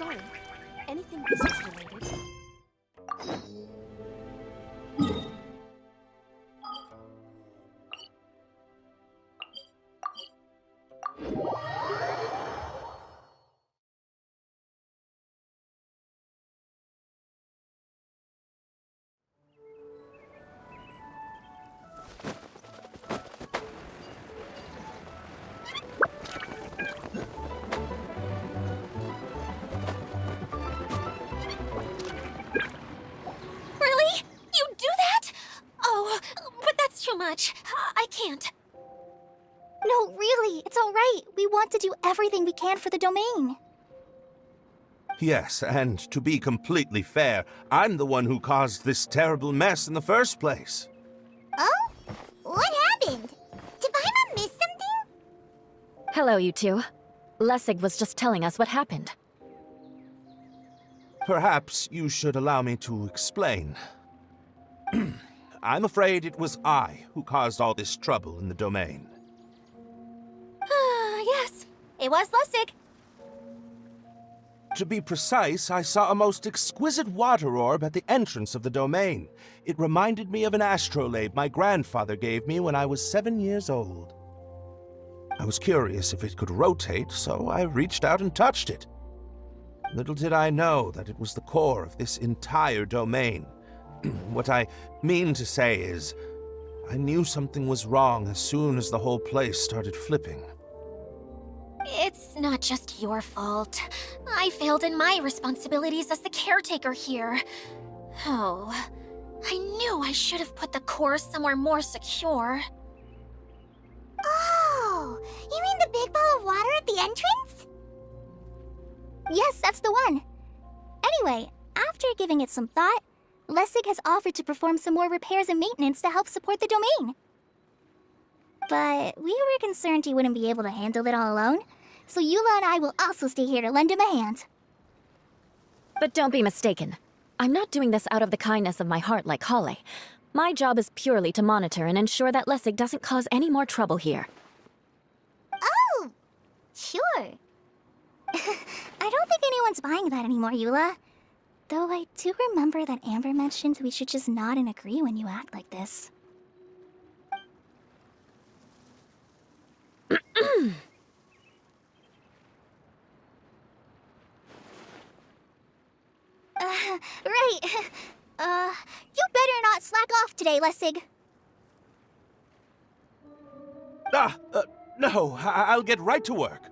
Sorry. Anything business related? Really? You do that? Oh, but that's too much. I can't. No, really, it's all right. We want to do everything we can for the domain. Yes, and to be completely fair, I'm the one who caused this terrible mess in the first place. Oh? What happened? Did Paimon miss something? Hello, you two. Lessig was just telling us what happened. Perhaps you should allow me to explain. I'm afraid it was I who caused all this trouble in the domain. Yes, it was Lessig. To be precise, I saw a most exquisite water orb at the entrance of the domain. It reminded me of an astrolabe my grandfather gave me when I was 7 years old. I was curious if it could rotate, so I reached out and touched it. Little did I know that it was the core of this entire domain. What I mean to say is, I knew something was wrong as soon as the whole place started flipping. It's not just your fault. I failed in my responsibilities as the caretaker here. Oh, I knew I should have put the core somewhere more secure. Oh, you mean the big ball of water at the entrance? Yes, that's the one. Anyway, after giving it some thought, Lessig has offered to perform some more repairs and maintenance to help support the domain. But we were concerned he wouldn't be able to handle it all alone, so Eula and I will also stay here to lend him a hand. But don't be mistaken. I'm not doing this out of the kindness of my heart like Holly. My job is purely to monitor and ensure that Lessig doesn't cause any more trouble here. Oh, sure. I don't think anyone's buying that anymore, Eula. Though I do remember that Amber mentioned we should just nod and agree when you act like this. Right. You better not slack off today, Lessig. No, I'll get right to work.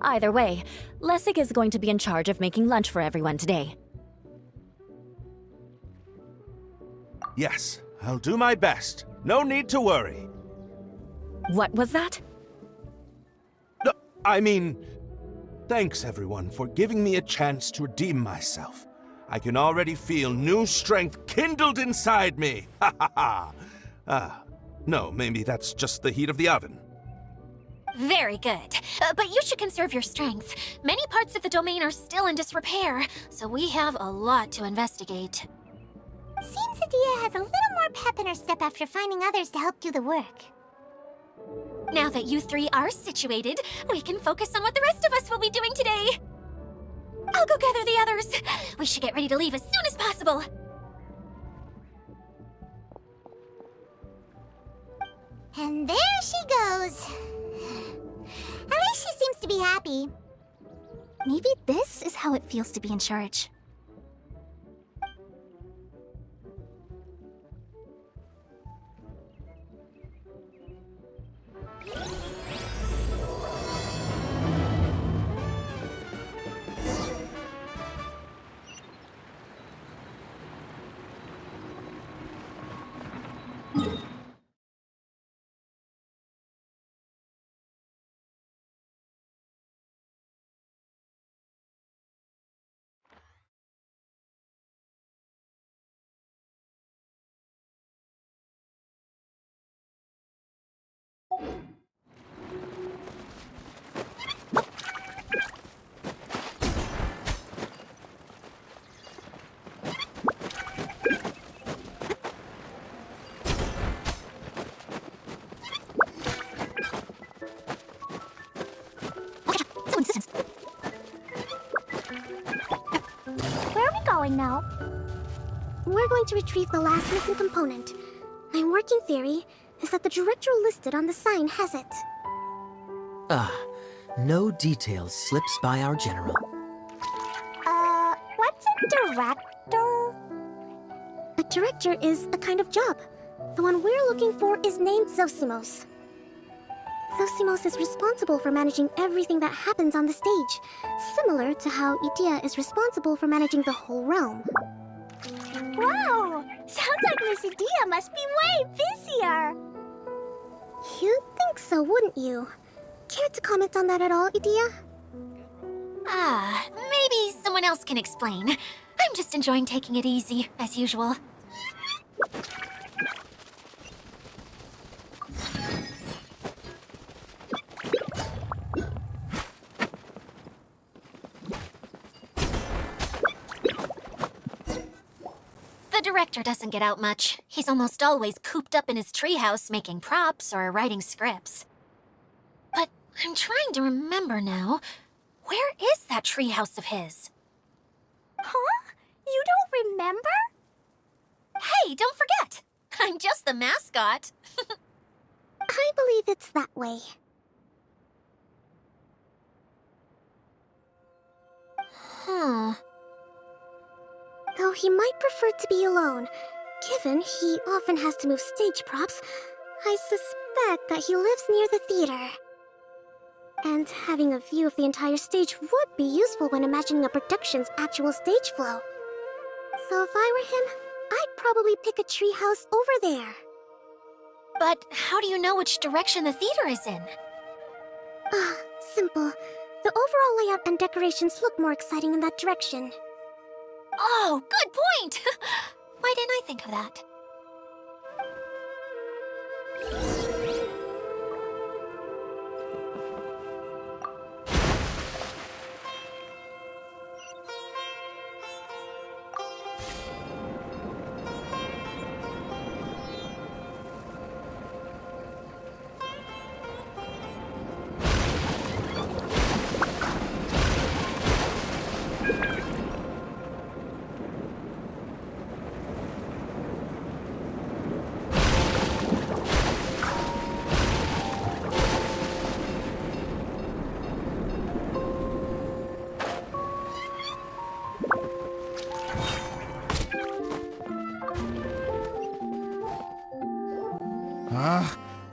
Either way, Lessig is going to be in charge of making lunch for everyone today. Yes, I'll do my best. No need to worry. What was that? No, I mean, thanks everyone for giving me a chance to redeem myself. I can already feel new strength kindled inside me. Ha ha ha. No, maybe that's just the heat of the oven. Very good. But you should conserve your strength. Many parts of the domain are still in disrepair, so we have a lot to investigate. Seems Adia has a little more pep in her step after finding others to help do the work. Now that you three are situated, we can focus on what the rest of us will be doing today. I'll go gather the others. We should get ready to leave as soon as possible. And there she goes. At least she seems to be happy. Maybe this is how it feels to be in charge. Insistence. know. We're going to retrieve the last missing component. My working theory is that the director listed on the sign has it. No details slips by our general. What's a director? A director is a kind of job. The one we're looking for is named Zosimos. Zosimos is responsible for managing everything that happens on the stage, similar to how Idea is responsible for managing the whole realm. Whoa! Sounds like Miss Idea must be way busier. You'd think so, wouldn't you? Care to comment on that at all, Idea? Maybe someone else can explain. I'm just enjoying taking it easy, as usual. The director doesn't get out much. He's almost always cooped up in his treehouse making props or writing scripts. But I'm trying to remember now. Where is that treehouse of his? Huh? You don't remember? Hey, don't forget! I'm just the mascot. I believe it's that way. Huh. Though he might prefer to be alone, given he often has to move stage props, I suspect that he lives near the theater. And having a view of the entire stage would be useful when imagining a production's actual stage flow. So if I were him, I'd probably pick a treehouse over there. But how do you know which direction the theater is in? Simple. The overall layout and decorations look more exciting in that direction. Oh, good point! Why didn't I think of that?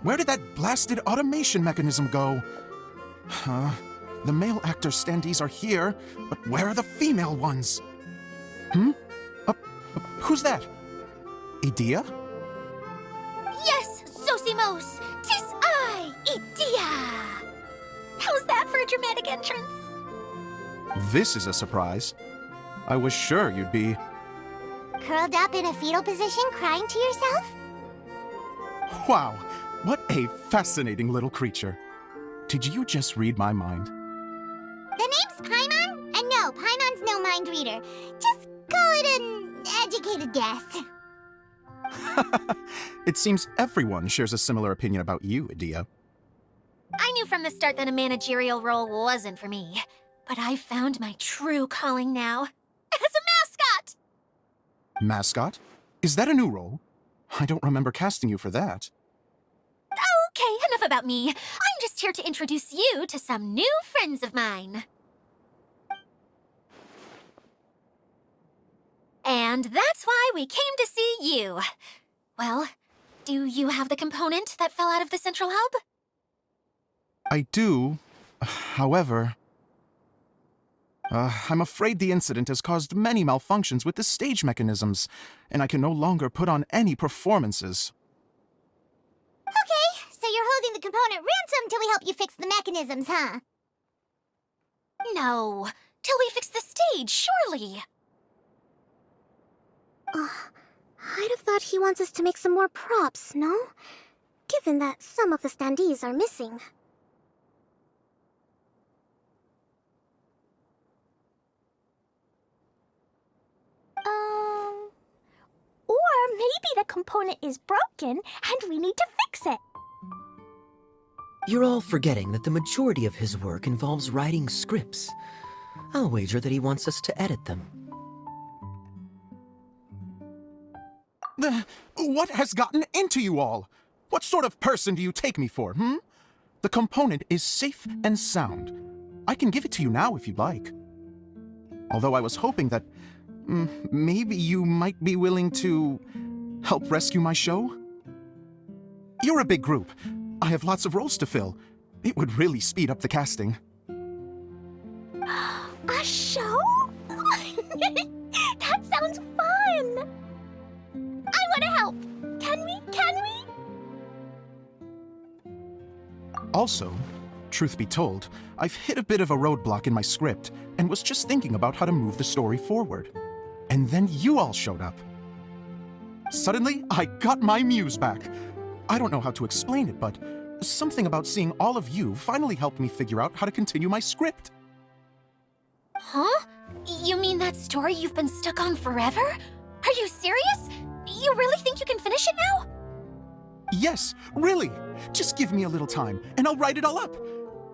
Where did that blasted automation mechanism go? The male actor standees are here, but where are the female ones? Who's that? Idea? Yes, Zosimos! 'Tis I, Idea! How's that for a dramatic entrance? This is a surprise. I was sure you'd be... Curled up in a fetal position, crying to yourself? Wow, what a fascinating little creature. Did you just read my mind? The name's Paimon? And no, Paimon's no mind reader. Just call it an educated guess. It seems everyone shares a similar opinion about you, Idea. I knew from the start that a managerial role wasn't for me. But I found my true calling now. As a mascot! Mascot? Is that a new role? I don't remember casting you for that. Okay, enough about me. I'm just here to introduce you to some new friends of mine. And that's why we came to see you. Well, do you have the component that fell out of the central hub? I do. However... I'm afraid the incident has caused many malfunctions with the stage mechanisms, and I can no longer put on any performances. Okay, so you're holding the component ransom till we help you fix the mechanisms, huh? No, till we fix the stage, surely. I'd have thought he wants us to make some more props, no? Given that some of the standees are missing. Or maybe the component is broken and we need to fix it. You're all forgetting that the majority of his work involves writing scripts. I'll wager that he wants us to edit them. What has gotten into you all? What sort of person do you take me for, hmm? The component is safe and sound. I can give it to you now if you'd like. Although I was hoping that maybe you might be willing to help rescue my show? You're a big group. I have lots of roles to fill. It would really speed up the casting. A show? That sounds fun! I want to help! Can we? Also, truth be told, I've hit a bit of a roadblock in my script and was just thinking about how to move the story forward. And then you all showed up. Suddenly, I got my muse back. I don't know how to explain it, but something about seeing all of you finally helped me figure out how to continue my script. Huh? You mean that story you've been stuck on forever? Are you serious? You really think you can finish it now? Yes, really. Just give me a little time, and I'll write it all up.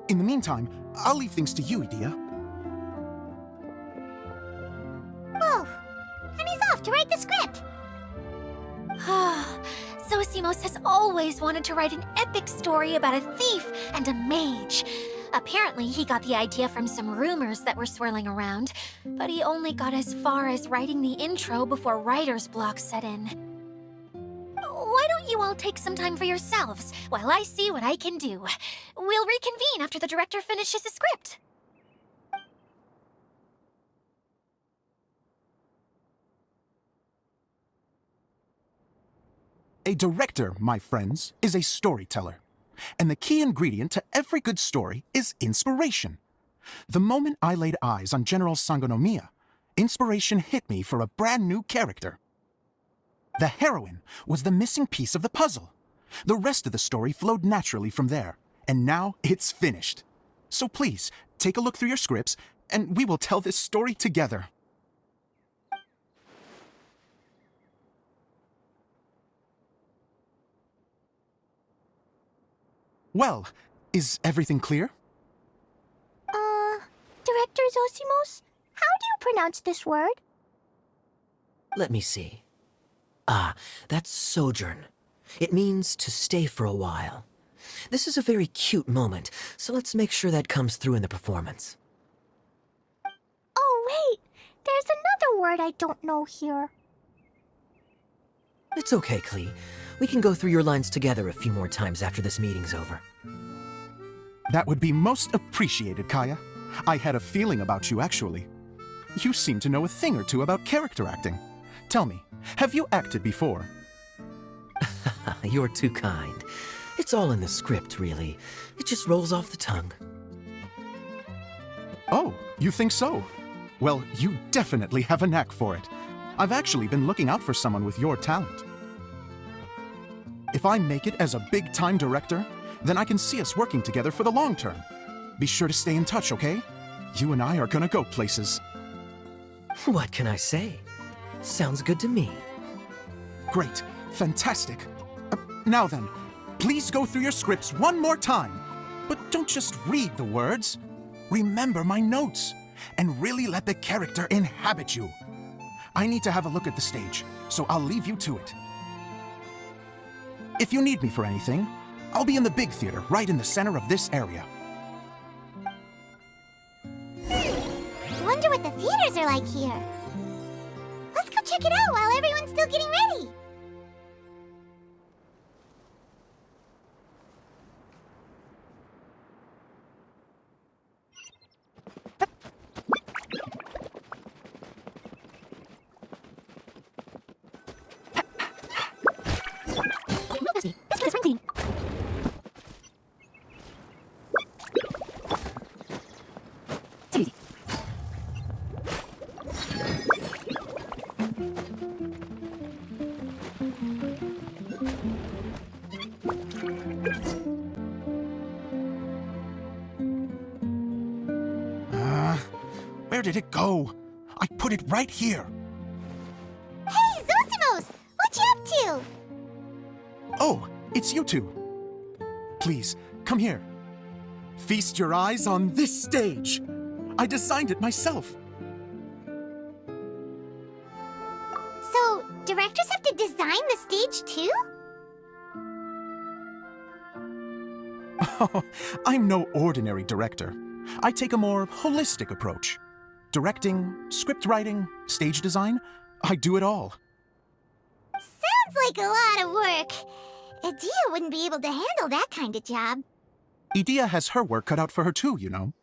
In the meantime, I'll leave things to you, Idia. Oh, and he's off to write the script. Zosimos has always wanted to write an epic story about a thief and a mage. Apparently, he got the idea from some rumors that were swirling around, but he only got as far as writing the intro before writer's block set in. Why don't you all take some time for yourselves while I see what I can do? We'll reconvene after the director finishes his script. A director, my friends, is a storyteller. And the key ingredient to every good story is inspiration. The moment I laid eyes on General Sangonomiya, inspiration hit me for a brand new character. The heroine was the missing piece of the puzzle. The rest of the story flowed naturally from there, and now it's finished. So please, take a look through your scripts, and we will tell this story together. Well, is everything clear? Director Zosimos, how do you pronounce this word? Let me see. Ah, that's sojourn. It means to stay for a while. This is a very cute moment, so let's make sure that comes through in the performance. Oh, wait! There's another word I don't know here. It's okay, Klee. We can go through your lines together a few more times after this meeting's over. That would be most appreciated, Kaya. I had a feeling about you, actually. You seem to know a thing or two about character acting. Tell me, have you acted before? You're too kind. It's all in the script, really. It just rolls off the tongue. Oh, you think so? Well, you definitely have a knack for it. I've actually been looking out for someone with your talent. If I make it as a big-time director, then I can see us working together for the long term. Be sure to stay in touch, okay? You and I are gonna go places. What can I say? Sounds good to me. Great. Fantastic. Now then, please go through your scripts one more time. But don't just read the words. Remember my notes, and really let the character inhabit you. I need to have a look at the stage, so I'll leave you to it. If you need me for anything, I'll be in the big theater right in the center of this area. Wonder what the theaters are like here. Let's go check it out while everyone's still getting ready. Where did it go? I put it right here. Hey, Zosimos! What you up to? Oh, it's you two. Please, come here. Feast your eyes on this stage. I designed it myself. So, directors have to design the stage too? Oh, I'm no ordinary director. I take a more holistic approach. Directing, script writing, stage design, I do it all. Sounds like a lot of work. Adia wouldn't be able to handle that kind of job. Idea has her work cut out for her too, you know.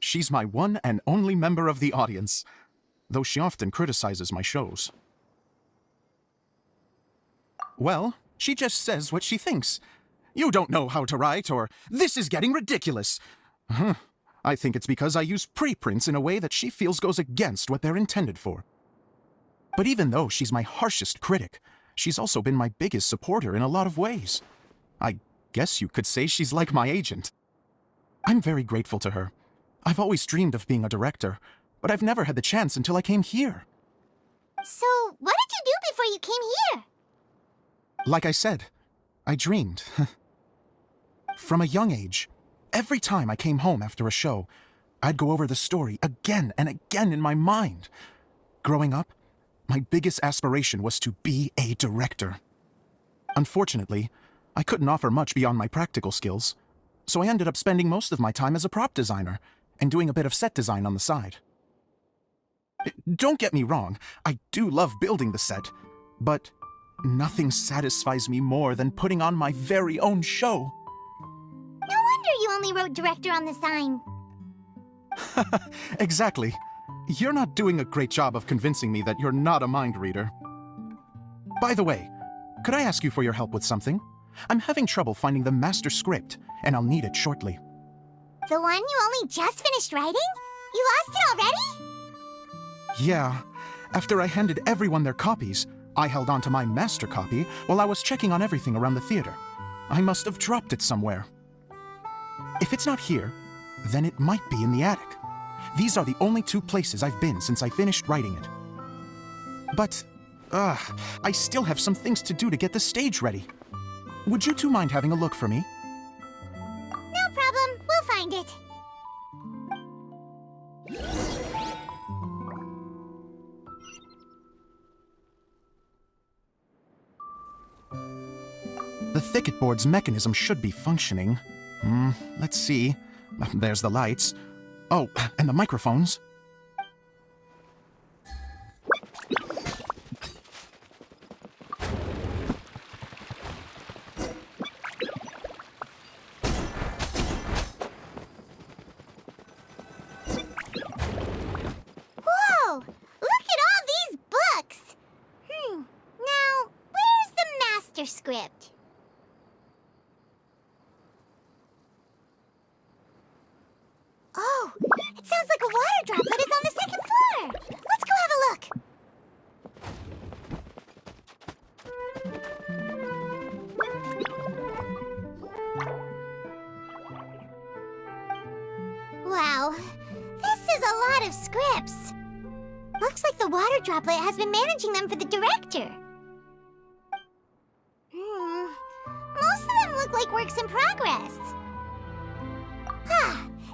She's my one and only member of the audience, though she often criticizes my shows. Well, she just says what she thinks. You don't know how to write, or this is getting ridiculous. I think it's because I use preprints in a way that she feels goes against what they're intended for. But even though she's my harshest critic, she's also been my biggest supporter in a lot of ways. I guess you could say she's like my agent. I'm very grateful to her. I've always dreamed of being a director, but I've never had the chance until I came here. So, what did you do before you came here? Like I said, I dreamed. From a young age, every time I came home after a show, I'd go over the story again and again in my mind. Growing up, my biggest aspiration was to be a director. Unfortunately, I couldn't offer much beyond my practical skills, so I ended up spending most of my time as a prop designer and doing a bit of set design on the side. Don't get me wrong, I do love building the set, but nothing satisfies me more than putting on my very own show. No wonder you only wrote director on the sign. Exactly. You're not doing a great job of convincing me that you're not a mind reader. By the way, could I ask you for your help with something? I'm having trouble finding the master script, and I'll need it shortly. The one you only just finished writing? You lost it already? Yeah. After I handed everyone their copies, I held on to my master copy while I was checking on everything around the theater. I must have dropped it somewhere. If it's not here, then it might be in the attic. These are the only two places I've been since I finished writing it. But, I still have some things to do to get the stage ready. Would you two mind having a look for me? No problem, we'll find it. The thicket board's mechanism should be functioning. Let's see. There's the lights. Oh, and the microphones. Whoa! Look at all these books! Now, where's the master script? Oh, it sounds like a water droplet is on the second floor! Let's go have a look! Wow, this is a lot of scripts. Looks like the water droplet has been managing them for the director. Most of them look like works in progress.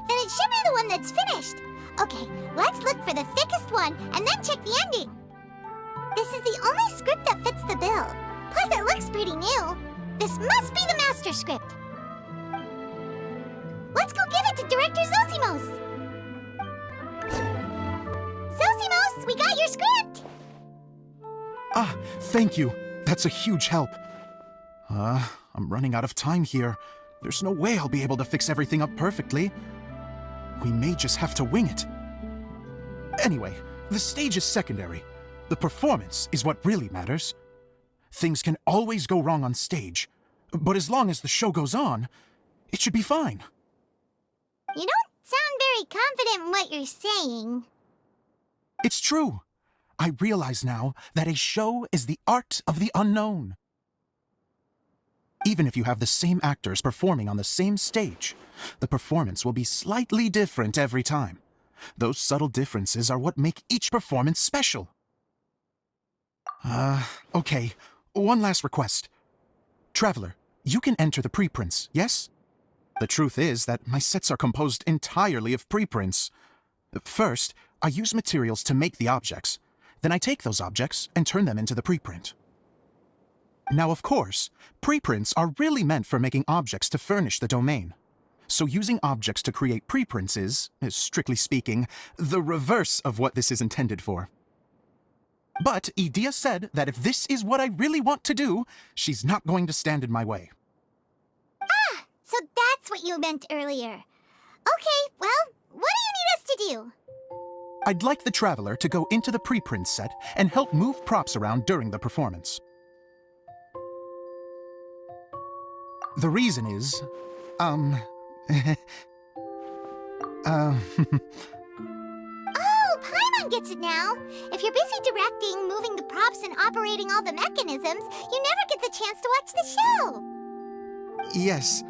Then it should be the one that's finished. Okay, let's look for the thickest one and then check the ending. This is the only script that fits the bill. Plus, it looks pretty new. This must be the master script. Let's go give it to Director Zosimos. Zosimos, we got your script! Ah, thank you. That's a huge help. I'm running out of time here. There's no way I'll be able to fix everything up perfectly. We may just have to wing it. Anyway, the stage is secondary. The performance is what really matters. Things can always go wrong on stage, but as long as the show goes on, it should be fine. You don't sound very confident in what you're saying. It's true. I realize now that a show is the art of the unknown. Even if you have the same actors performing on the same stage, the performance will be slightly different every time. Those subtle differences are what make each performance special. Okay. One last request. Traveler, you can enter the preprints, yes? The truth is that my sets are composed entirely of preprints. First, I use materials to make the objects. Then I take those objects and turn them into the preprint. Now, of course, preprints are really meant for making objects to furnish the domain. So using objects to create preprints is, strictly speaking, the reverse of what this is intended for. But Edea said that if this is what I really want to do, she's not going to stand in my way. Ah, so that's what you meant earlier. Okay, well, what do you need us to do? I'd like the Traveler to go into the preprint set and help move props around during the performance. The reason is, Oh, Paimon gets it now. If you're busy directing, moving the props, and operating all the mechanisms, you never get the chance to watch the show. Yes,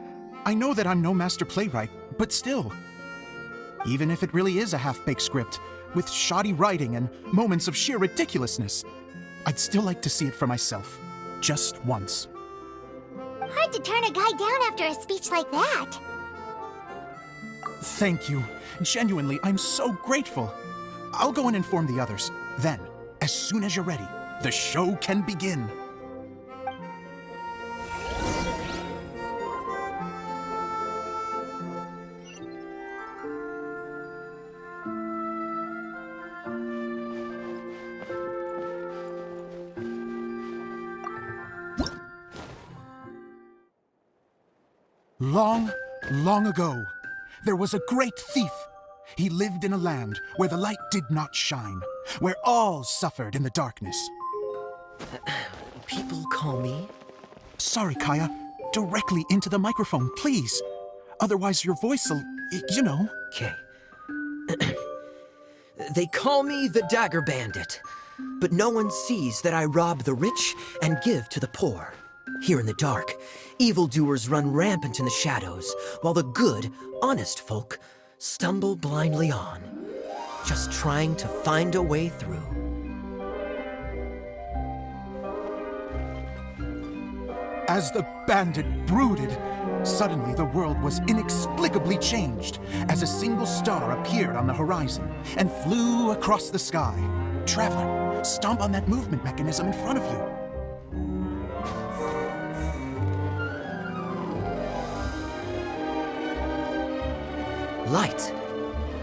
I know that I'm no master playwright, but still. Even if it really is a half-baked script, with shoddy writing and moments of sheer ridiculousness, I'd still like to see it for myself, just once. Hard to turn a guy down after a speech like that. Thank you. Genuinely, I'm so grateful. I'll go and inform the others. Then, as soon as you're ready, the show can begin. Long, long ago, there was a great thief. He lived in a land where the light did not shine, where all suffered in the darkness. People call me... Sorry, Kaya. Directly into the microphone, please. Otherwise your voice'll, you know. Okay. They call me the Dagger Bandit, but no one sees that I rob the rich and give to the poor. Here in the dark, evildoers run rampant in the shadows, while the good, honest folk stumble blindly on, just trying to find a way through. As the bandit brooded, suddenly the world was inexplicably changed as a single star appeared on the horizon and flew across the sky. Traveler, stomp on that movement mechanism in front of you. Light.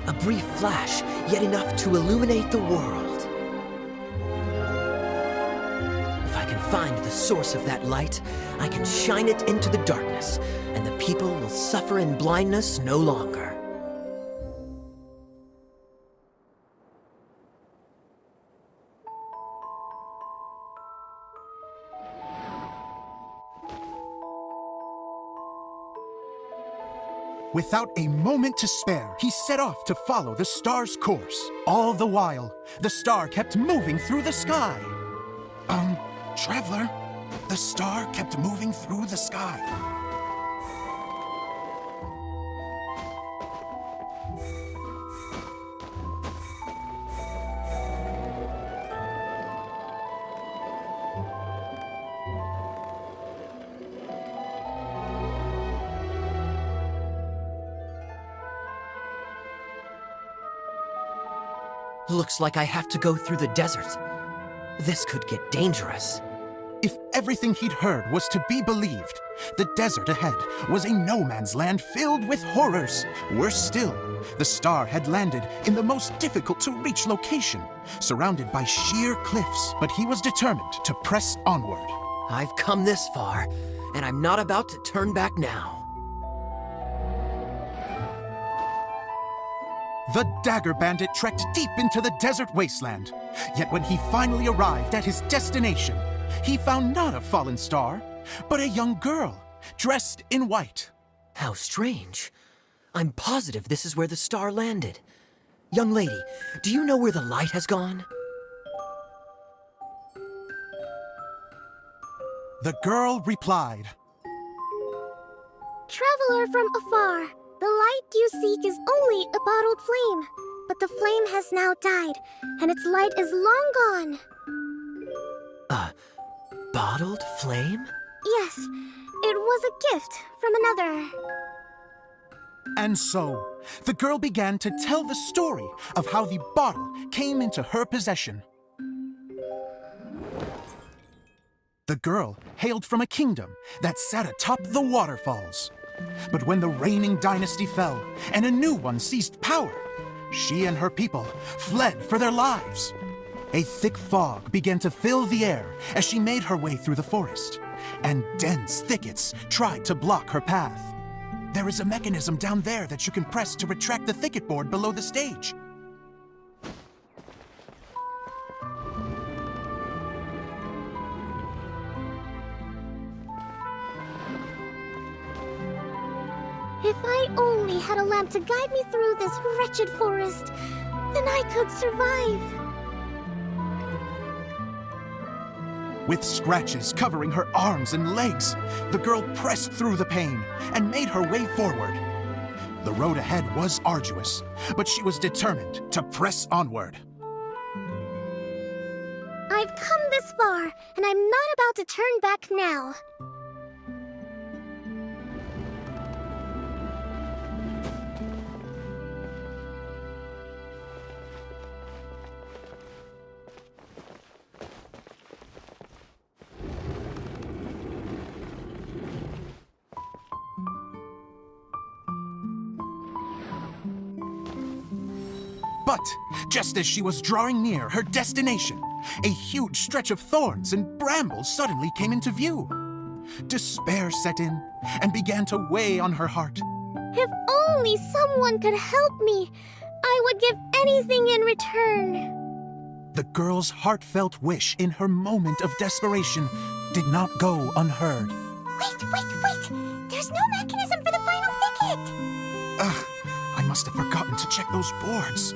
A brief flash, yet enough to illuminate the world. If I can find the source of that light, I can shine it into the darkness, and the people will suffer in blindness no longer. Without a moment to spare, he set off to follow the star's course. All the while, the star kept moving through the sky. Traveler, the star kept moving through the sky. Looks like I have to go through the desert. This could get dangerous. If everything he'd heard was to be believed, the desert ahead was a no-man's land filled with horrors. Worse still, the star had landed in the most difficult-to-reach location, surrounded by sheer cliffs. But he was determined to press onward. I've come this far, and I'm not about to turn back now. The Dagger Bandit trekked deep into the desert wasteland. Yet when he finally arrived at his destination, he found not a fallen star, but a young girl, dressed in white. How strange. I'm positive this is where the star landed. Young lady, do you know where the light has gone? The girl replied, Traveler from afar, the light you seek is only a bottled flame. But the flame has now died, and its light is long gone. Bottled flame? Yes, it was a gift from another. And so, the girl began to tell the story of how the bottle came into her possession. The girl hailed from a kingdom that sat atop the waterfalls. But when the reigning dynasty fell and a new one seized power, she and her people fled for their lives. A thick fog began to fill the air as she made her way through the forest, and dense thickets tried to block her path. There is a mechanism down there that you can press to retract the thicket board below the stage. If I only had a lamp to guide me through this wretched forest, then I could survive. With scratches covering her arms and legs, the girl pressed through the pain and made her way forward. The road ahead was arduous, but she was determined to press onward. I've come this far, and I'm not about to turn back now. But just as she was drawing near her destination, a huge stretch of thorns and brambles suddenly came into view. Despair set in and began to weigh on her heart. If only someone could help me, I would give anything in return. The girl's heartfelt wish in her moment of desperation did not go unheard. Wait! There's no mechanism for the final thicket! Ugh, I must have forgotten to check those boards.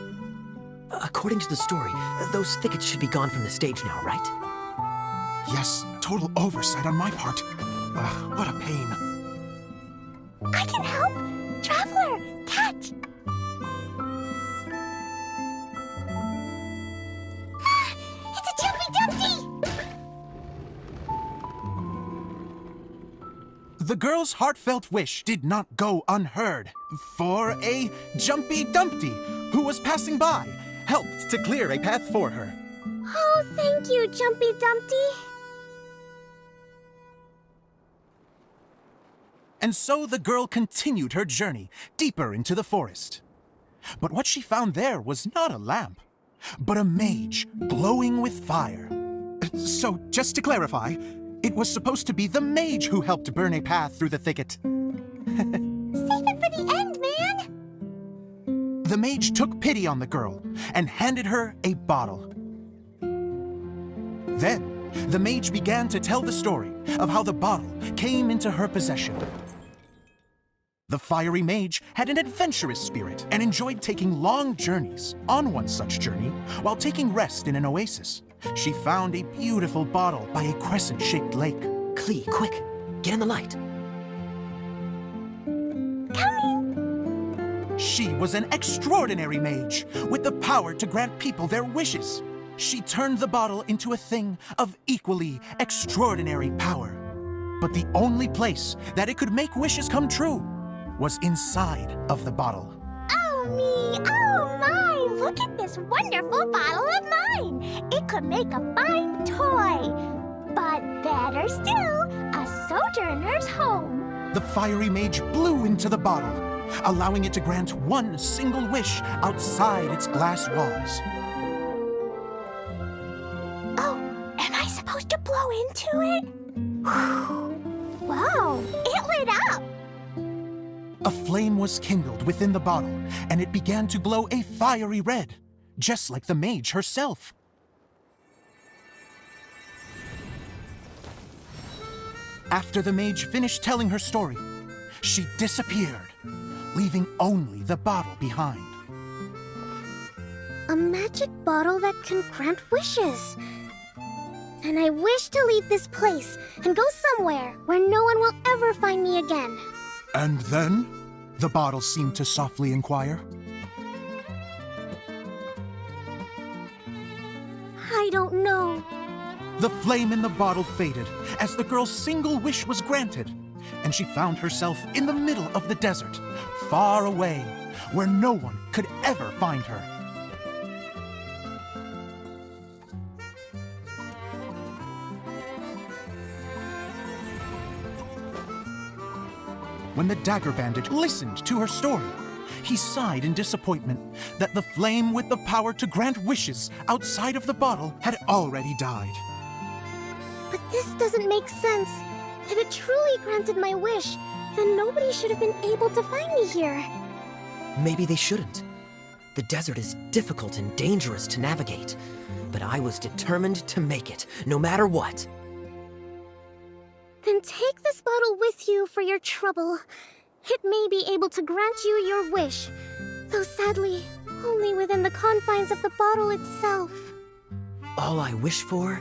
According to the story, those thickets should be gone from the stage now, right? Yes, total oversight on my part. What a pain. I can help! Traveler, catch! It's a Jumpy Dumpty! The girl's heartfelt wish did not go unheard, for a Jumpy Dumpty, who was passing by, helped to clear a path for her. Oh, thank you, Jumpy Dumpty. And so the girl continued her journey deeper into the forest. But what she found there was not a lamp, but a mage glowing with fire. So, just to clarify, it was supposed to be the mage who helped burn a path through the thicket. Save it for the end, man! The mage took pity on the girl and handed her a bottle. Then, the mage began to tell the story of how the bottle came into her possession. The fiery mage had an adventurous spirit and enjoyed taking long journeys. On one such journey, while taking rest in an oasis, she found a beautiful bottle by a crescent-shaped lake. Klee, quick, get in the light. She was an extraordinary mage, with the power to grant people their wishes. She turned the bottle into a thing of equally extraordinary power. But the only place that it could make wishes come true was inside of the bottle. Oh me, oh my! Look at this wonderful bottle of mine! It could make a fine toy! But better still, a sojourner's home! The fiery mage blew into the bottle, allowing it to grant one single wish outside its glass walls. Oh, am I supposed to blow into it? Wow, it lit up! A flame was kindled within the bottle, and it began to glow a fiery red, just like the mage herself. After the mage finished telling her story, she disappeared, leaving only the bottle behind. A magic bottle that can grant wishes. And I wish to leave this place and go somewhere where no one will ever find me again. And then? The bottle seemed to softly inquire. I don't know. The flame in the bottle faded as the girl's single wish was granted, and she found herself in the middle of the desert, far away, where no one could ever find her. when the Dagger Bandit listened to her story. He sighed in disappointment that the flame with the power to grant wishes outside of the bottle had already died. But this doesn't make sense. If it truly granted my wish, then nobody should have been able to find me here. Maybe they shouldn't. The desert is difficult and dangerous to navigate, but I was determined to make it, no matter what. Then take this bottle with you for your trouble. It may be able to grant you your wish, though sadly, only within the confines of the bottle itself. All I wish for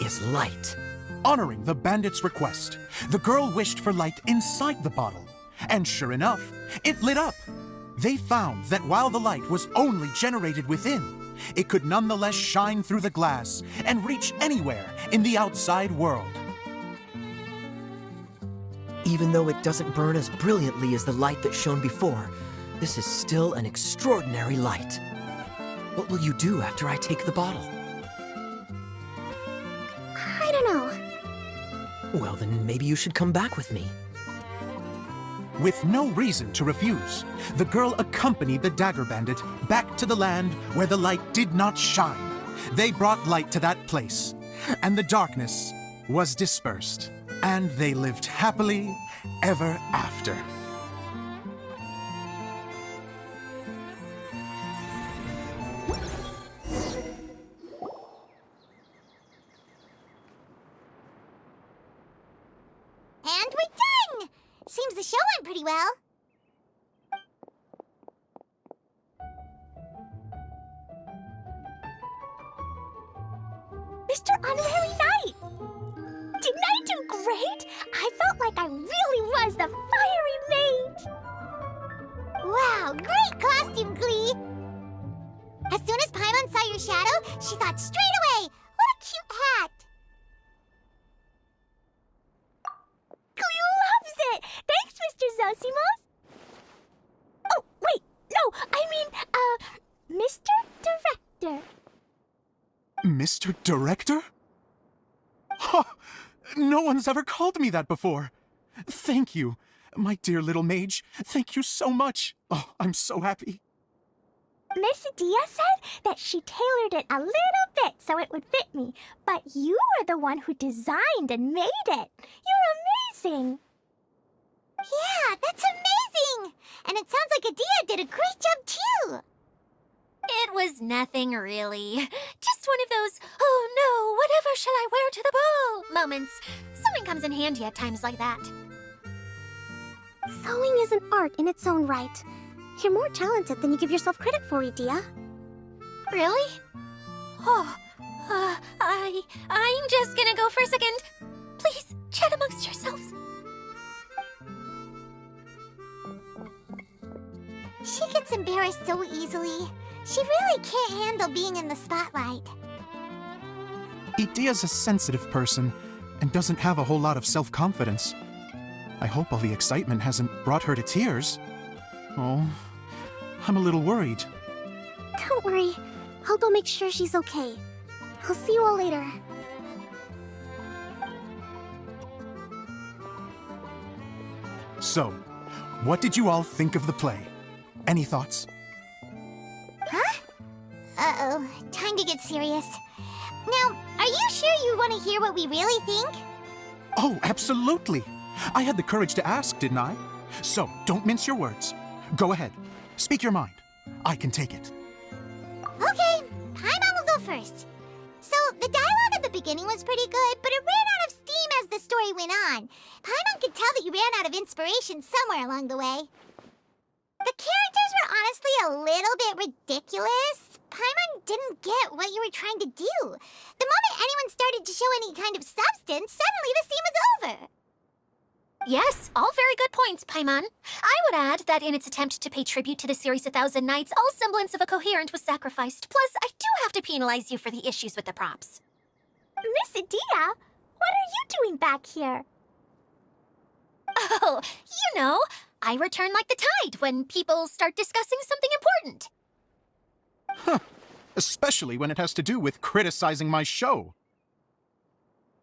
is light. Honoring the bandit's request, the girl wished for light inside the bottle, and sure enough, it lit up. They found that while the light was only generated within, it could nonetheless shine through the glass and reach anywhere in the outside world. Even though it doesn't burn as brilliantly as the light that shone before, this is still an extraordinary light. What will you do after I take the bottle? I don't know. Well, then maybe you should come back with me. With no reason to refuse, the girl accompanied the Dagger Bandit back to the land where the light did not shine. They brought light to that place, and the darkness was dispersed, and they lived happily ever after. And we're done! Seems the show went pretty well. Mr. Honorary Knight! Didn't I do great? I felt like I really was the fiery mage! Wow, great costume, Glee! As soon as Paimon saw your shadow, she thought straight away, what a cute hat! Glee loves it! Thanks, Mr. Zosimos! Oh, wait, no, I mean, Mr. Director. Mr. Director? Ha! No one's ever called me that before. Thank you, my dear little mage. Thank you so much. Oh, I'm so happy. Miss Dia said that she tailored it a little bit so it would fit me, but you were the one who designed and made it. You're amazing. Yeah, that's amazing! And it sounds like Adia did a great job too! It was nothing really. Just one of those, oh no, whatever shall I wear to the ball moments. Sewing comes in handy at times like that. Sewing is an art in its own right. You're more talented than you give yourself credit for, Dia. Really? Oh, I'm just gonna go for a second. Please, chat amongst yourselves. She gets embarrassed so easily. She really can't handle being in the spotlight. Idia's a sensitive person and doesn't have a whole lot of self-confidence. I hope all the excitement hasn't brought her to tears. Oh, I'm a little worried. Don't worry. I'll go make sure she's okay. I'll see you all later. So, what did you all think of the play? Any thoughts? Uh-oh, time to get serious. Now, are you sure you want to hear what we really think? Oh, absolutely. I had the courage to ask, didn't I? So, don't mince your words. Go ahead. Speak your mind. I can take it. Okay, Paimon will go first. So, the dialogue at the beginning was pretty good, but it ran out of steam as the story went on. Paimon could tell that you ran out of inspiration somewhere along the way. The characters were honestly a little bit ridiculous. Paimon didn't get what you were trying to do. The moment anyone started to show any kind of substance, suddenly the scene was over. Yes, all very good points, Paimon. I would add that in its attempt to pay tribute to the series 1,000 Nights, all semblance of a coherent was sacrificed. Plus, I do have to penalize you for the issues with the props. Miss Dia, what are you doing back here? Oh, you know, I return like the tide when people start discussing something important. Huh. Especially when it has to do with criticizing my show.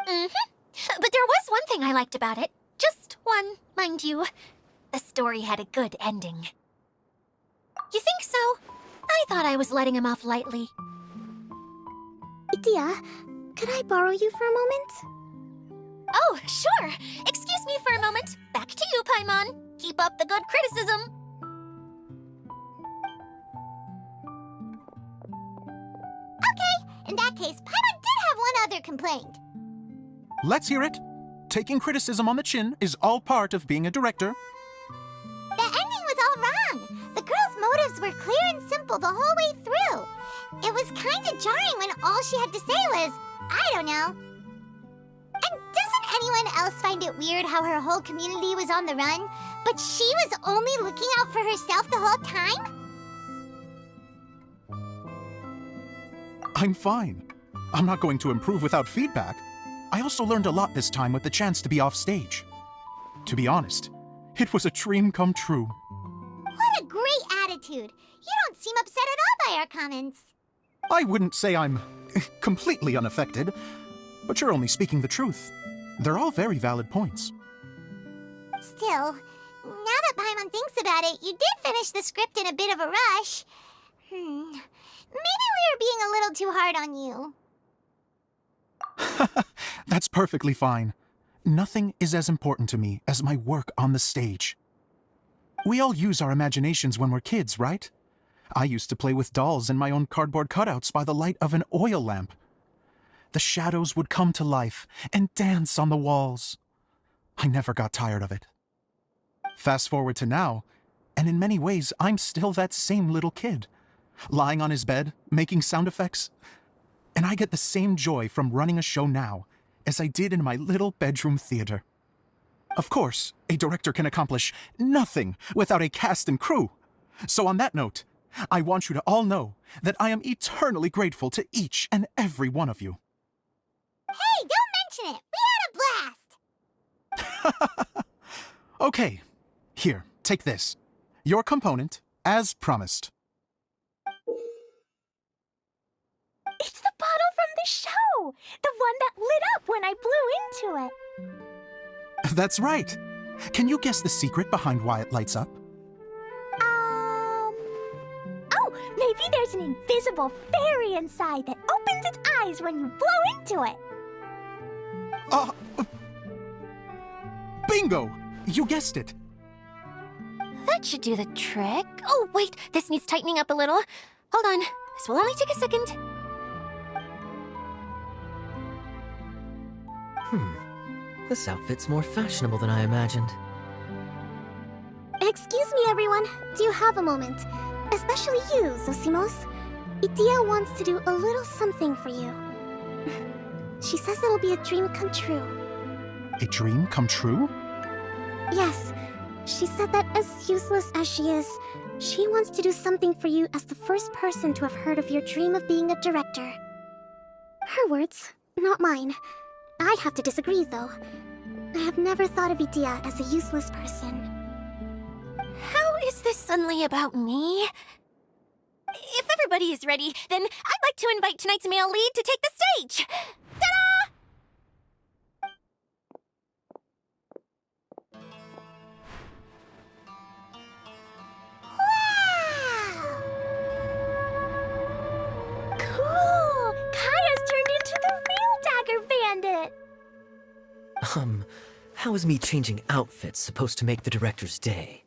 Mm-hmm. But there was one thing I liked about it. Just one, mind you. the story had a good ending. You think so? I thought I was letting him off lightly. Itia, could I borrow you for a moment? Oh, sure. Excuse me for a moment. Back to you, Paimon. Keep up the good criticism. Okay, in that case, Paimon did have one other complaint. Let's hear it. Taking criticism on the chin is all part of being a director. The ending was all wrong. The girl's motives were clear and simple the whole way through. It was kinda jarring when all she had to say was, I don't know. And doesn't anyone else find it weird how her whole community was on the run, but she was only looking out for herself the whole time? I'm fine. I'm not going to improve without feedback. I also learned a lot this time with the chance to be off stage. To be honest, it was a dream come true. What a great attitude. You don't seem upset at all by our comments. I wouldn't say I'm completely unaffected, but you're only speaking the truth. They're all very valid points. Still, now that Paimon thinks about it, you did finish the script in a bit of a rush. Maybe we were being a little too hard on you. That's perfectly fine. Nothing is as important to me as my work on the stage. We all use our imaginations when we're kids, right? I used to play with dolls and my own cardboard cutouts by the light of an oil lamp. The shadows would come to life and dance on the walls. I never got tired of it. Fast forward to now, and in many ways, I'm still that same little kid, lying on his bed, making sound effects. And I get the same joy from running a show now as I did in my little bedroom theater. Of course, a director can accomplish nothing without a cast and crew. So on that note, I want you to all know that I am eternally grateful to each and every one of you. Hey, don't mention it. We had a blast. Okay, here, take this. Your component, as promised. It's the bottle from the show! The one that lit up when I blew into it. That's right. Can you guess the secret behind why it lights up? Oh, maybe there's an invisible fairy inside that opens its eyes when you blow into it. Bingo! You guessed it. That should do the trick. Oh, wait, this needs tightening up a little. Hold on, this will only take a second. This outfit's more fashionable than I imagined. Excuse me, everyone. Do you have a moment? Especially you, Zosimos. Itia wants to do a little something for you. She says it'll be a dream come true. A dream come true? Yes. She said that as useless as she is, she wants to do something for you as the first person to have heard of your dream of being a director. Her words, not mine. I have to disagree, though. I have never thought of Itia as a useless person. How is this suddenly about me? If everybody is ready, then I'd like to invite tonight's male lead to take the stage. Ta-da! Wow! Cool! Kaya's turned into the real Dagger Bandit! How is me changing outfits supposed to make the director's day?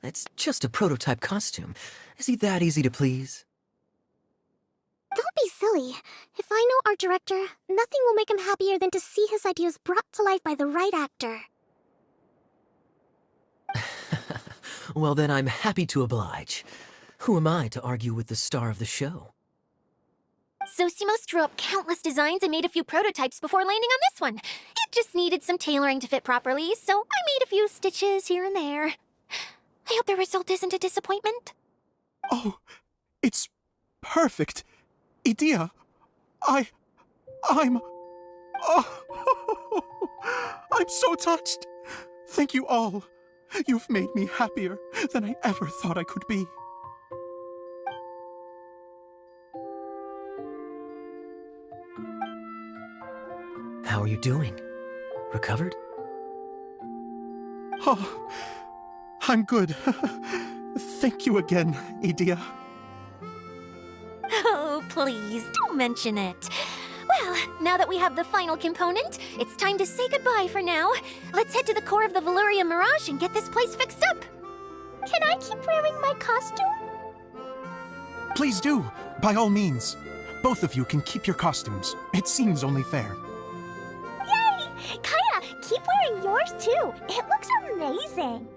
It's just a prototype costume. Is he that easy to please? Don't be silly. If I know our director, nothing will make him happier than to see his ideas brought to life by the right actor. Well, then I'm happy to oblige. Who am I to argue with the star of the show? Zosimos drew up countless designs and made a few prototypes before landing on this one. It just needed some tailoring to fit properly, so I made a few stitches here and there. I hope the result isn't a disappointment. Oh, it's perfect. Itia, I'm... Oh, I'm so touched. Thank you all. You've made me happier than I ever thought I could be. How are you doing? Recovered? Oh, I'm good. Thank you again, Edea. Oh, please, don't mention it. Well, now that we have the final component, it's time to say goodbye for now. Let's head to the core of the Valyria Mirage and get this place fixed up. Can I keep wearing my costume? Please do, by all means. Both of you can keep your costumes. It seems only fair. Yay! Kaya, keep wearing yours too. It looks amazing.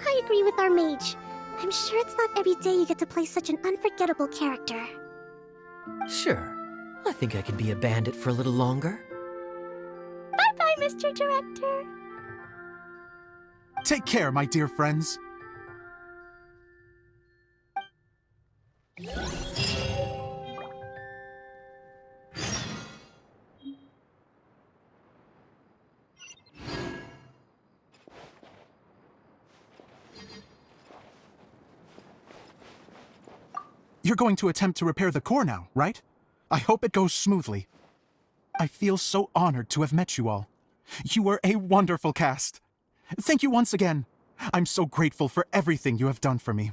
I agree with our mage. I'm sure it's not every day you get to play such an unforgettable character. Sure. I think I could be a bandit for a little longer. Bye-bye, Mr. Director. Take care, my dear friends. You're going to attempt to repair the core now, right? I hope it goes smoothly. I feel so honored to have met you all. You were a wonderful cast. Thank you once again. I'm so grateful for everything you have done for me.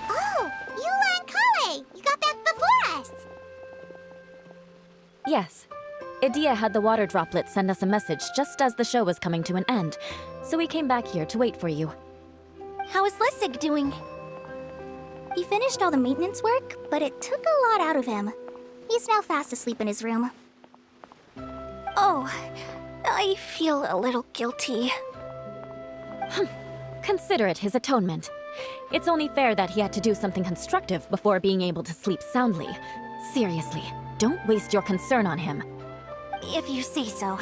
Oh, Eula and Kale! You got back before us! Yes. Edea had the water droplet send us a message just as the show was coming to an end, so we came back here to wait for you. How is Lessig doing? He finished all the maintenance work, but it took a lot out of him. He's now fast asleep in his room. Oh, I feel a little guilty. Consider it his atonement. It's only fair that he had to do something constructive before being able to sleep soundly. Seriously, don't waste your concern on him. If you say so.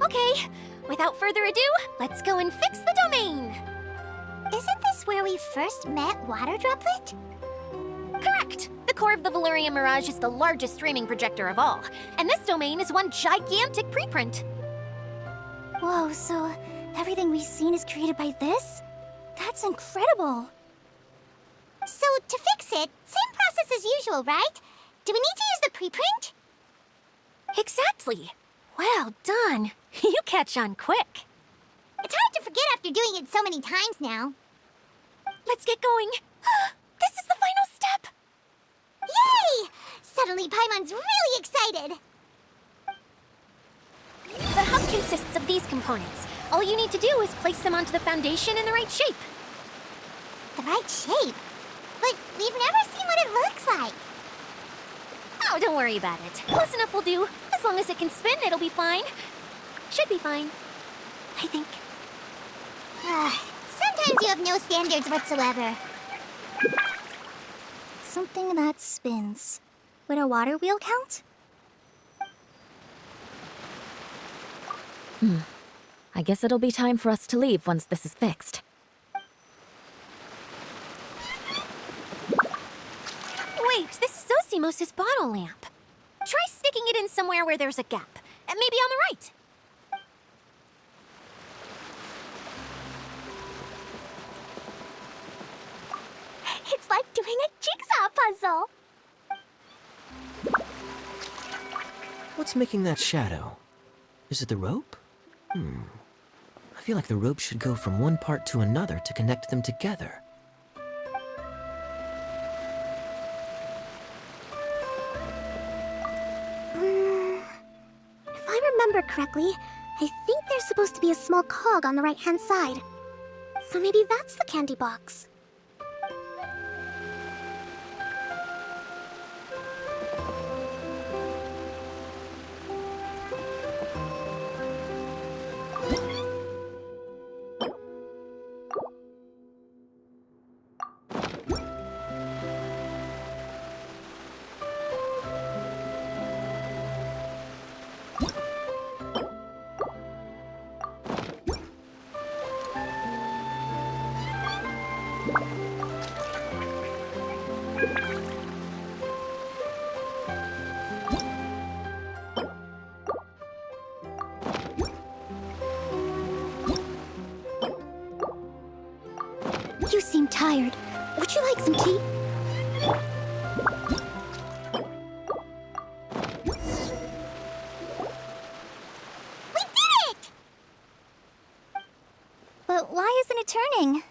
Okay, without further ado, let's go and fix the domain! Isn't this where we first met Water Droplet? Correct! The core of the Valyria Mirage is the largest streaming projector of all, and this domain is one gigantic preprint. Whoa, so everything we've seen is created by this? That's incredible. So, to fix it, same process as usual, right? Do we need to use the preprint? Exactly! Well done! You catch on quick. It's hard to forget after doing it so many times now. Let's get going. This is the final step! Yay! Suddenly Paimon's really excited. The hub consists of these components. All you need to do is place them onto the foundation in the right shape. The right shape? But we've never seen what it looks like. Oh, don't worry about it. Close enough will do. As long as it can spin, it'll be fine. Should be fine. I think. Sometimes you have no standards whatsoever. Something that spins. Would a water wheel count? I guess it'll be time for us to leave once this is fixed. Wait, this is Zosimos' bottle lamp. Try sticking it in somewhere where there's a gap. And maybe on the right. It's like doing a jigsaw puzzle. What's making that shadow? Is it the rope? I feel like the rope should go from one part to another to connect them together. If I remember correctly, I think there's supposed to be a small cog on the right-hand side. So maybe that's the candy box. I'm tired. Would you like some tea? We did it! But why isn't it turning?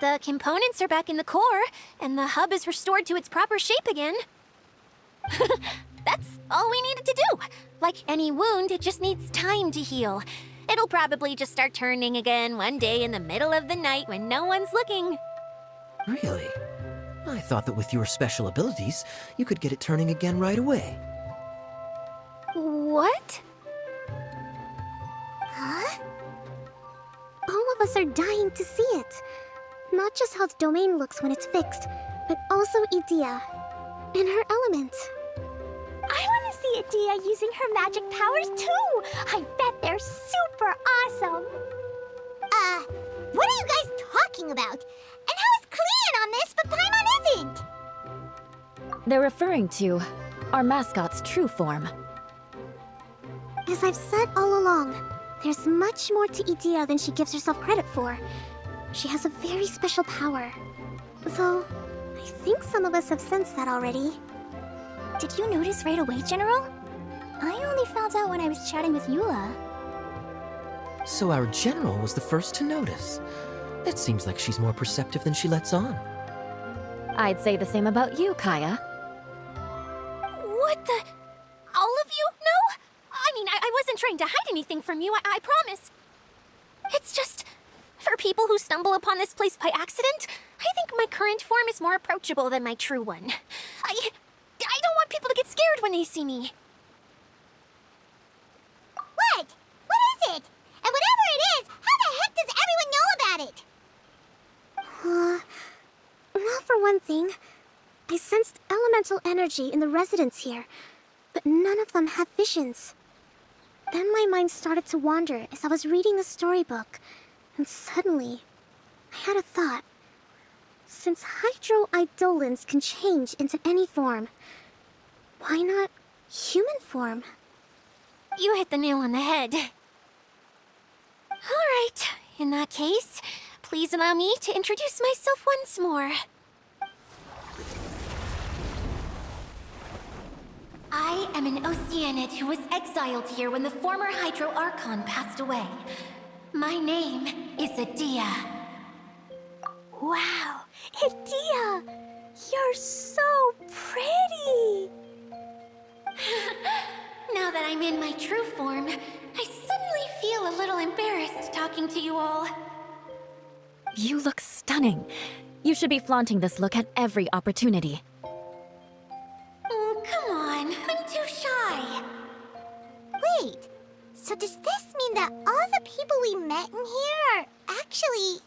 The components are back in the core, and the hub is restored to its proper shape again. That's all we needed to do. Like any wound, it just needs time to heal. It'll probably just start turning again one day in the middle of the night when no one's looking. Really? I thought that with your special abilities, you could get it turning again right away. What? Huh? All of us are dying to see it. Not just how the domain looks when it's fixed, but also Edea and her element. I want to see Edea using her magic powers too! I bet they're super awesome! What are you guys talking about? And how is Cleon on this but Paimon isn't? They're referring to our mascot's true form. As I've said all along, there's much more to Edea than she gives herself credit for. She has a very special power. Though, I think some of us have sensed that already. Did you notice right away, General? I only found out when I was chatting with Eula. So our general was the first to notice. It seems like she's more perceptive than she lets on. I'd say the same about you, Kaya. What the? All of you know? I mean, I wasn't trying to hide anything from you, I promise. It's just, for people who stumble upon this place by accident, I think my current form is more approachable than my true one. I don't want people to get scared when they see me. What? What is it? And whatever it is, how the heck does everyone know about it? Well, for one thing, I sensed elemental energy in the residents here, but none of them have visions. Then my mind started to wander as I was reading a storybook, and suddenly, I had a thought. Since hydro-eidolons can change into any form, why not human form? You hit the nail on the head. All right, in that case, please allow me to introduce myself once more. I am an Oceanid who was exiled here when the former Hydro Archon passed away. My name is Edea. Wow, Edea! You're so pretty! Now that I'm in my true form, I suddenly feel a little embarrassed talking to you all. You look stunning. You should be flaunting this look at every opportunity. Oh, come on. I'm too shy. Wait, so does this mean that all the people we met in here are actually...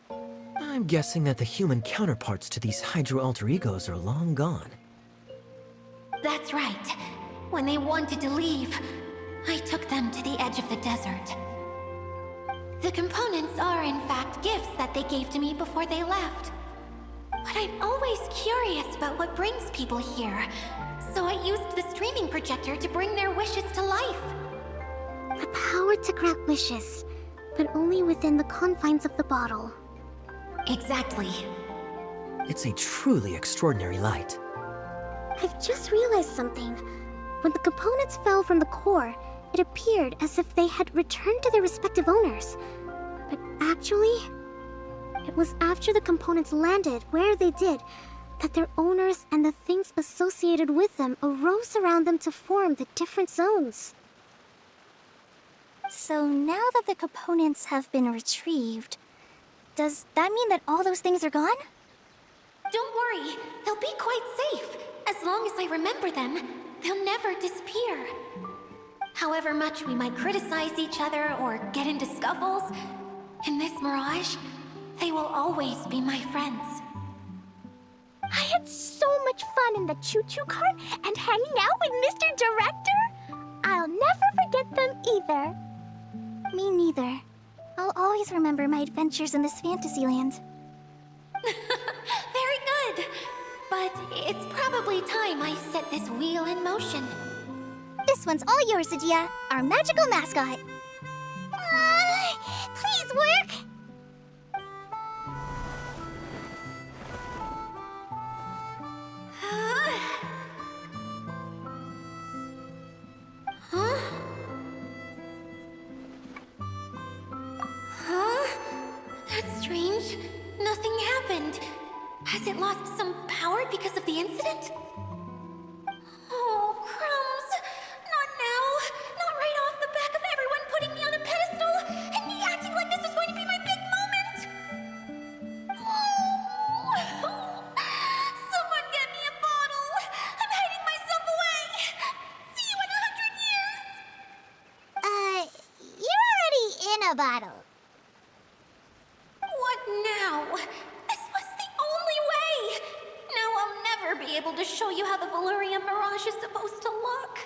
I'm guessing that the human counterparts to these Hydro alter egos are long gone. That's right. When they wanted to leave, I took them to the edge of the desert. The components are, in fact, gifts that they gave to me before they left. But I'm always curious about what brings people here, so I used the streaming projector to bring their wishes to life. The power to grant wishes, but only within the confines of the bottle. Exactly. It's a truly extraordinary light. I've just realized something. When the components fell from the core, it appeared as if they had returned to their respective owners. But actually, it was after the components landed where they did that their owners and the things associated with them arose around them to form the different zones. So now that the components have been retrieved, does that mean that all those things are gone? Don't worry, they'll be quite safe. As long as I remember them, they'll never disappear. However much we might criticize each other or get into scuffles, in this mirage, they will always be my friends. I had so much fun in the choo-choo cart and hanging out with Mr. Director. I'll never forget them either. Me neither. I'll always remember my adventures in this fantasy land. Very good. But it's probably time I set this wheel in motion. This one's all yours, Edea, our magical mascot. Please work. That's strange. Nothing happened. Has it lost some power because of the incident? Oh, crumbs! Not now! Not right off the back of everyone putting me on a pedestal and me acting like this is going to be my big moment! Oh. Someone get me a bottle! I'm hiding myself away! See you in 100 years! You're already in a bottle. What now? This was the only way! Now I'll never be able to show you how the Valurian Mirage is supposed to look.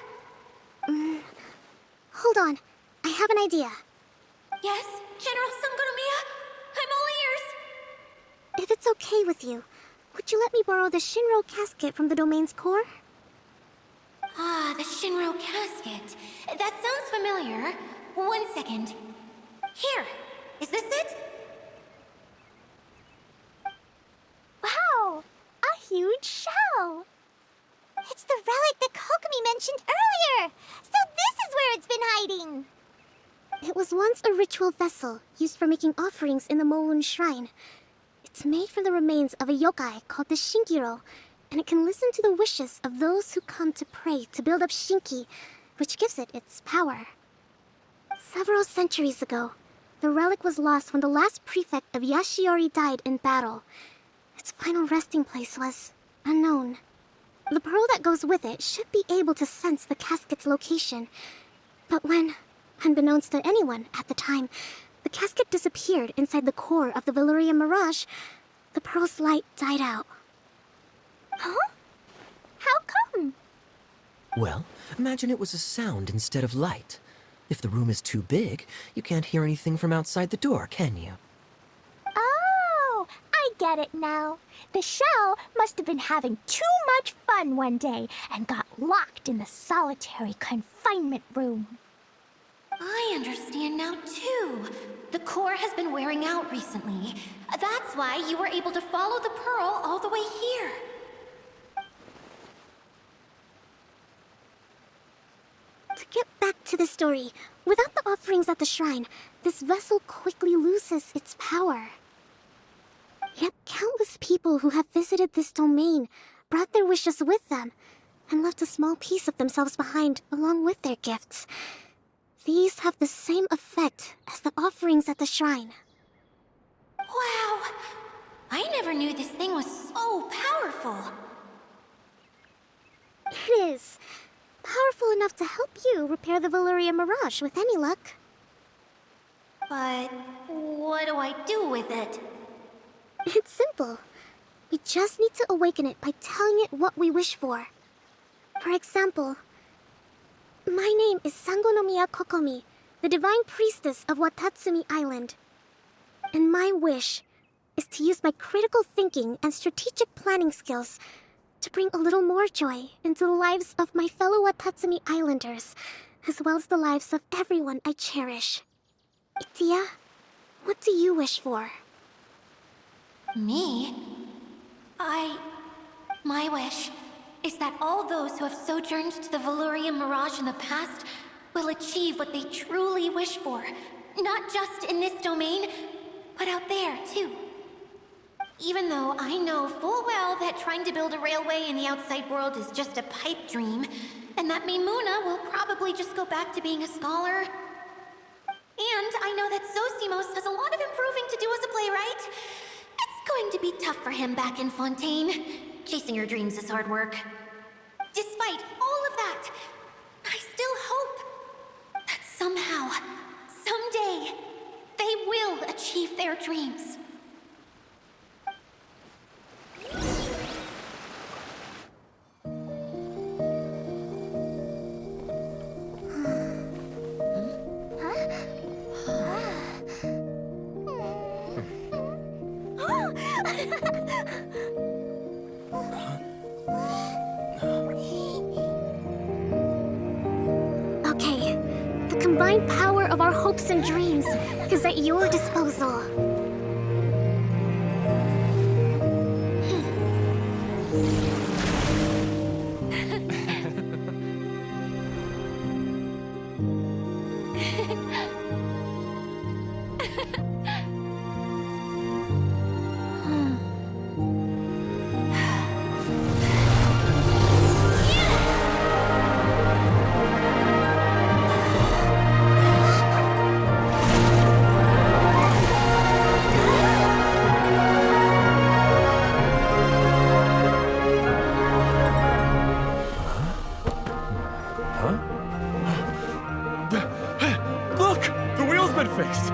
Hold on. I have an idea. Yes, General Sangonomiya? I'm all ears! If it's okay with you, would you let me borrow the Shinro casket from the domain's core? Ah, the Shinro casket. That sounds familiar. 1 second. Here, is this it? Wow! A huge shell! It's the relic that Kokomi mentioned earlier! So this is where it's been hiding! It was once a ritual vessel used for making offerings in the Moun Shrine. It's made from the remains of a yokai called the Shinkiro, and it can listen to the wishes of those who come to pray to build up Shinki, which gives it its power. Several centuries ago, the relic was lost when the last prefect of Yashiori died in battle. Its final resting place was unknown. The pearl that goes with it should be able to sense the casket's location. But when, unbeknownst to anyone at the time, the casket disappeared inside the core of the Valurian Mirage, the pearl's light died out. Huh? How come? Well, imagine it was a sound instead of light. If the room is too big, you can't hear anything from outside the door, can you? Oh, I get it now. The shell must have been having too much fun one day and got locked in the solitary confinement room. I understand now, too. The core has been wearing out recently. That's why you were able to follow the pearl all the way here. To get back to the story, without the offerings at the shrine, this vessel quickly loses its power. Yet countless people who have visited this domain brought their wishes with them and left a small piece of themselves behind along with their gifts. These have the same effect as the offerings at the shrine. Wow! I never knew this thing was so powerful. It is. Powerful enough to help you repair the Valurian Mirage with any luck. But what do I do with it? It's simple. We just need to awaken it by telling it what we wish for. For example, my name is Sangonomiya Kokomi, the divine priestess of Watatsumi Island. And my wish is to use my critical thinking and strategic planning skills to bring a little more joy into the lives of my fellow Watatsumi Islanders, as well as the lives of everyone I cherish. Itia, what do you wish for? Me? My wish is that all those who have sojourned to the Valurian Mirage in the past will achieve what they truly wish for. Not just in this domain, but out there, too. Even though I know full well that trying to build a railway in the outside world is just a pipe dream, and that Mimuna will probably just go back to being a scholar. And I know that Zosimos has a lot of improving to do as a playwright. It's going to be tough for him back in Fontaine. Chasing your dreams is hard work. Despite all of that, I still hope that somehow, someday, they will achieve their dreams. Okay, the combined power of our hopes and dreams is at your disposal. wheel's been fixed!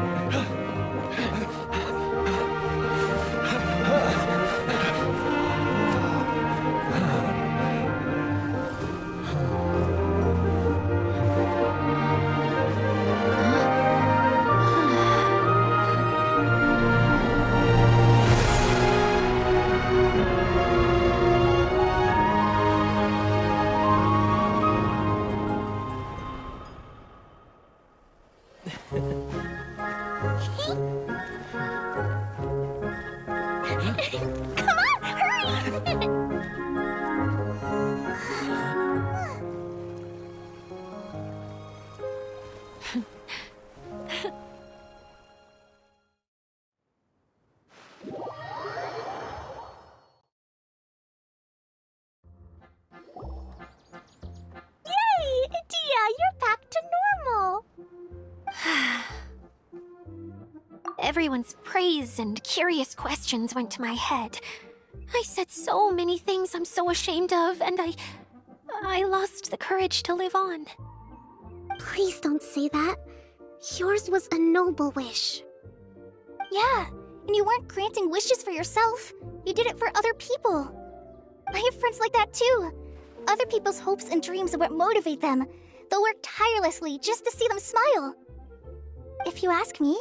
Come on, hurry! Yay! Dia, you're back to normal! Everyone's praise and curious questions went to my head. I said so many things I'm so ashamed of, and I lost the courage to live on. Please don't say that. Yours was a noble wish. Yeah, and you weren't granting wishes for yourself. You did it for other people. I have friends like that too. Other people's hopes and dreams are what motivate them. They'll work tirelessly just to see them smile. If you ask me,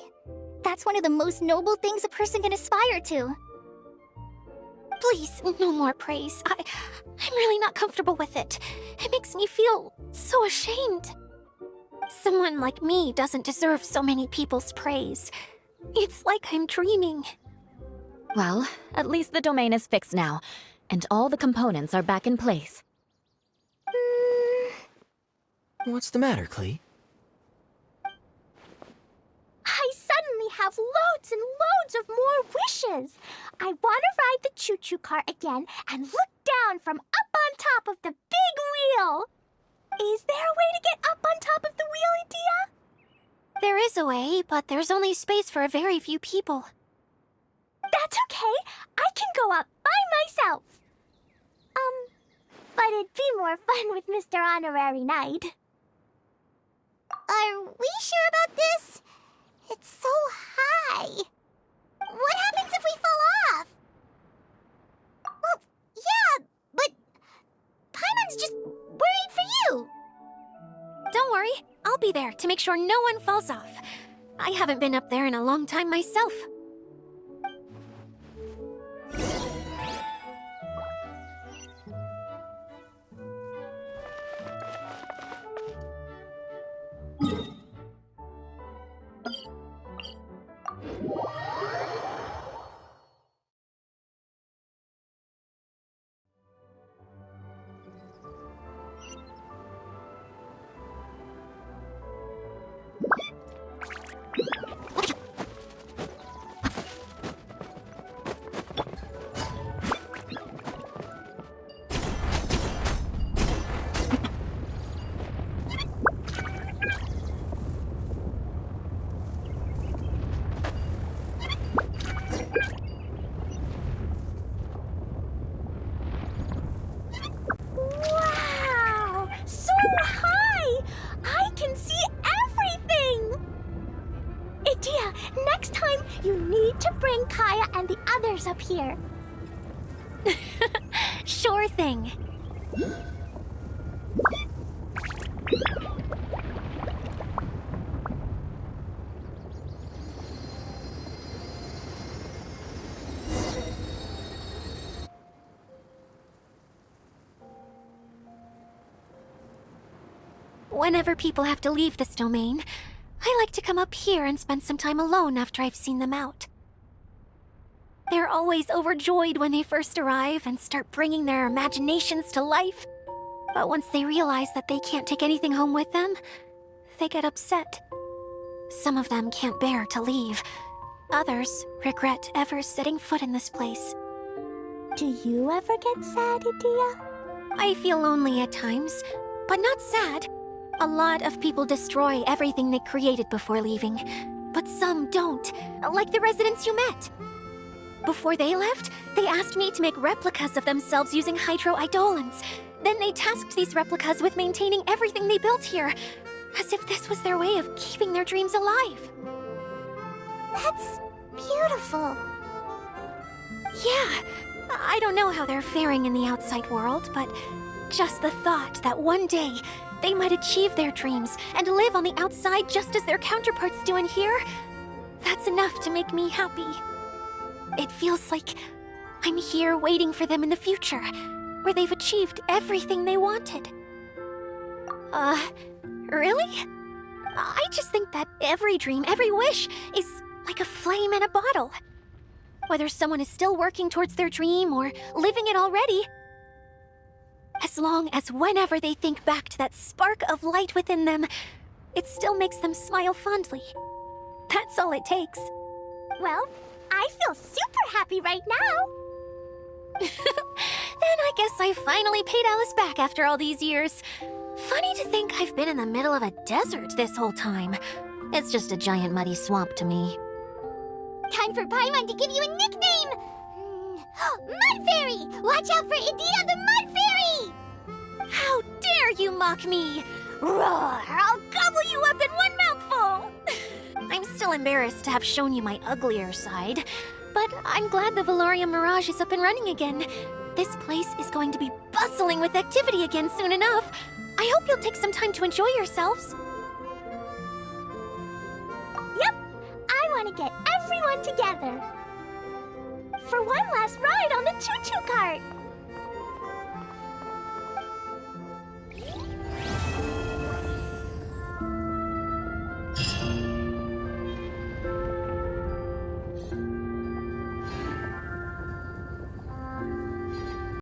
that's one of the most noble things a person can aspire to. Please, no more praise. I'm really not comfortable with it. It makes me feel so ashamed. Someone like me doesn't deserve so many people's praise. It's like I'm dreaming. Well, at least the domain is fixed now, and all the components are back in place. What's the matter, Klee? I suddenly have loads and loads of more wishes. I want to ride the choo-choo car again and look down from up on top of the big wheel. Is there a way to get up on top of the wheel, Adia? There is a way, but there's only space for a very few people. That's okay. I can go up by myself. But it'd be more fun with Mr. Honorary Knight. Are we sure about this? It's so high. What happens if we fall off? Well, yeah, but Paimon's just worried for you. Don't worry, I'll be there to make sure no one falls off. I haven't been up there in a long time myself. Wow! So high! I can see everything! Adia, next time you need to bring Kaya and the others up here. Sure thing. Whenever people have to leave this domain, I like to come up here and spend some time alone after I've seen them out. They're always overjoyed when they first arrive and start bringing their imaginations to life. But once they realize that they can't take anything home with them, they get upset. Some of them can't bear to leave. Others regret ever setting foot in this place. Do you ever get sad, Adia? I feel lonely at times, but not sad. A lot of people destroy everything they created before leaving, but some don't, like the residents you met. Before they left, they asked me to make replicas of themselves using hydro-eidolons. Then they tasked these replicas with maintaining everything they built here. As if this was their way of keeping their dreams alive. That's beautiful. Yeah, I don't know how they're faring in the outside world, but just the thought that one day they might achieve their dreams and live on the outside just as their counterparts do in here, that's enough to make me happy. It feels like I'm here waiting for them in the future, where they've achieved everything they wanted. Really? I just think that every dream, every wish, is like a flame in a bottle. Whether someone is still working towards their dream or living it already, as long as whenever they think back to that spark of light within them, it still makes them smile fondly. That's all it takes. Well, I feel super happy right now. Then I guess I finally paid Alice back after all these years. Funny to think I've been in the middle of a desert this whole time. It's just a giant muddy swamp to me. Time for Paimon to give you a nickname! Mud Fairy! Watch out for Idea the Mud Fairy! How dare you mock me! Roar! I'll gobble you up in one mouthful! I'm still embarrassed to have shown you my uglier side, but I'm glad the Valorium Mirage is up and running again. This place is going to be bustling with activity again soon enough. I hope you'll take some time to enjoy yourselves. Yep, I want to get everyone together. For one last ride on the choo-choo cart.